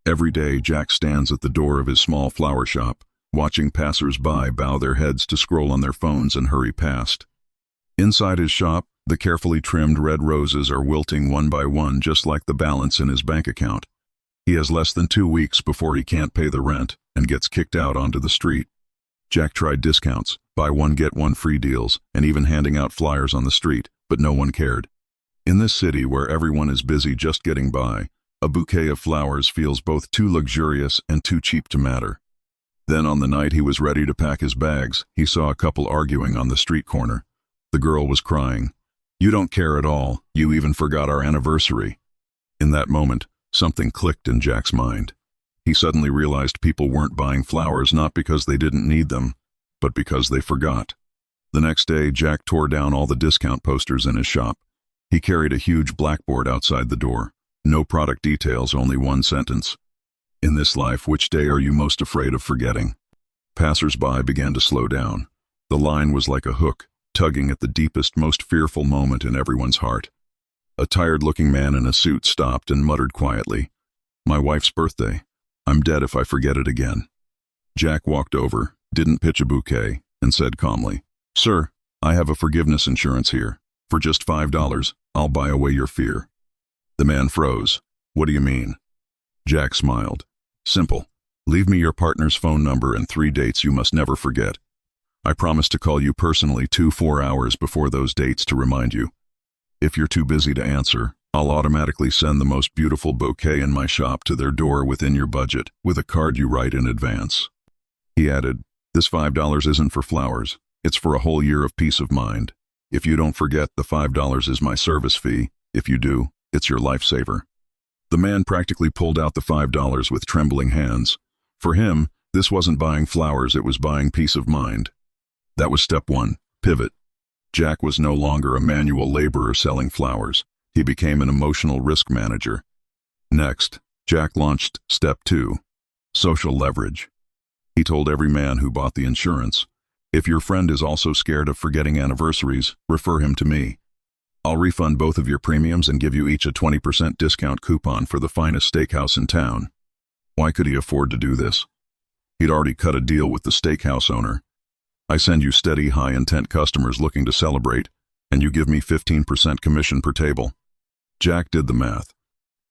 Every day, Jack stands at the door of his small flower shop, watching passers-by bow their heads to scroll on their phones and hurry past. Inside his shop, the carefully trimmed red roses are wilting one by one, just like the balance in his bank account. He has less than 2 weeks before he can't pay the rent and gets kicked out onto the street. Jack tried discounts, buy one get one free deals, and even handing out flyers on the street, but no one cared. In this city where everyone is busy just getting by, a bouquet of flowers feels both too luxurious and too cheap to matter. Then on the night he was ready to pack his bags, he saw a couple arguing on the street corner. The girl was crying. "You don't care at all. You even forgot our anniversary." In that moment, something clicked in Jack's mind. He suddenly realized people weren't buying flowers not because they didn't need them, but because they forgot. The next day, Jack tore down all the discount posters in his shop. He carried a huge blackboard outside the door. No product details, only one sentence. "In this life, which day are you most afraid of forgetting?" Passers-by began to slow down. The line was like a hook, tugging at the deepest, most fearful moment in everyone's heart. A tired-looking man in a suit stopped and muttered quietly, "My wife's birthday. I'm dead if I forget it again." Jack walked over, didn't pitch a bouquet, and said calmly, "Sir, I have a forgiveness insurance here. For just $5, I'll buy away your fear." The man froze. "What do you mean?" Jack smiled. "Simple. Leave me your partner's phone number and 3 dates you must never forget. I promise to call you personally 4 hours before those dates to remind you. If you're too busy to answer, I'll automatically send the most beautiful bouquet in my shop to their door within your budget, with a card you write in advance." He added, "This $5 isn't for flowers. It's for a whole year of peace of mind. If you don't forget, the $5 is my service fee. If you do, it's your lifesaver." The man practically pulled out the $5 with trembling hands. For him, this wasn't buying flowers, it was buying peace of mind. That was step 1, pivot. Jack was no longer a manual laborer selling flowers. He became an emotional risk manager. Next, Jack launched step 2, social leverage. He told every man who bought the insurance, "If your friend is also scared of forgetting anniversaries, refer him to me. I'll refund both of your premiums and give you each a 20% discount coupon for the finest steakhouse in town." Why could he afford to do this? He'd already cut a deal with the steakhouse owner. "I send you steady, high-intent customers looking to celebrate, and you give me 15% commission per table." Jack did the math.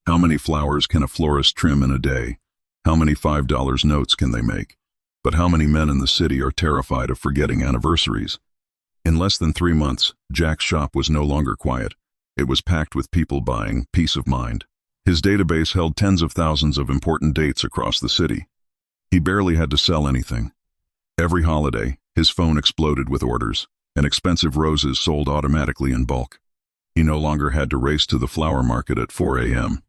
How many flowers can a florist trim in a day? How many $5 notes can they make? But how many men in the city are terrified of forgetting anniversaries? In less than 3 months, Jack's shop was no longer quiet. It was packed with people buying peace of mind. His database held tens of thousands of important dates across the city. He barely had to sell anything. Every holiday, his phone exploded with orders, and expensive roses sold automatically in bulk. He no longer had to race to the flower market at 4 a.m.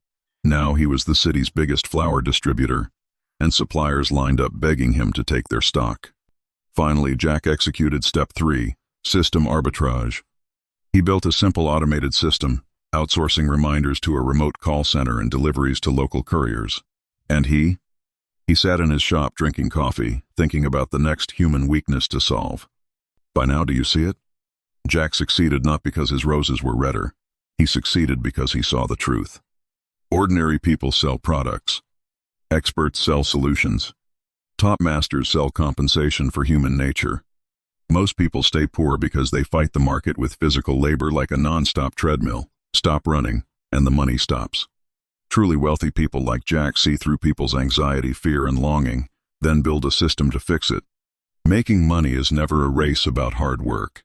Now he was the city's biggest flower distributor, and suppliers lined up begging him to take their stock. Finally, Jack executed step 3, system arbitrage. He built a simple automated system, outsourcing reminders to a remote call center and deliveries to local couriers. And he sat in his shop drinking coffee, thinking about the next human weakness to solve. By now, do you see it? Jack succeeded not because his roses were redder. He succeeded because he saw the truth. Ordinary people sell products. Experts sell solutions. Top masters sell compensation for human nature. Most people stay poor because they fight the market with physical labor like a non-stop treadmill. Stop running, and the money stops. Truly wealthy people like Jack see through people's anxiety, fear, and longing, then build a system to fix it. Making money is never a race about hard work.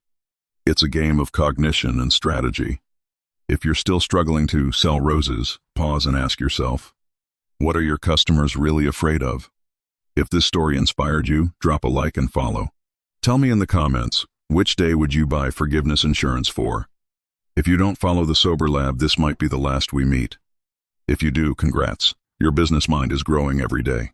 It's a game of cognition and strategy. If you're still struggling to sell roses, pause and ask yourself, what are your customers really afraid of? If this story inspired you, drop a like and follow. Tell me in the comments, which day would you buy forgiveness insurance for? If you don't follow the Sober Lab, this might be the last we meet. If you do, congrats. Your business mind is growing every day.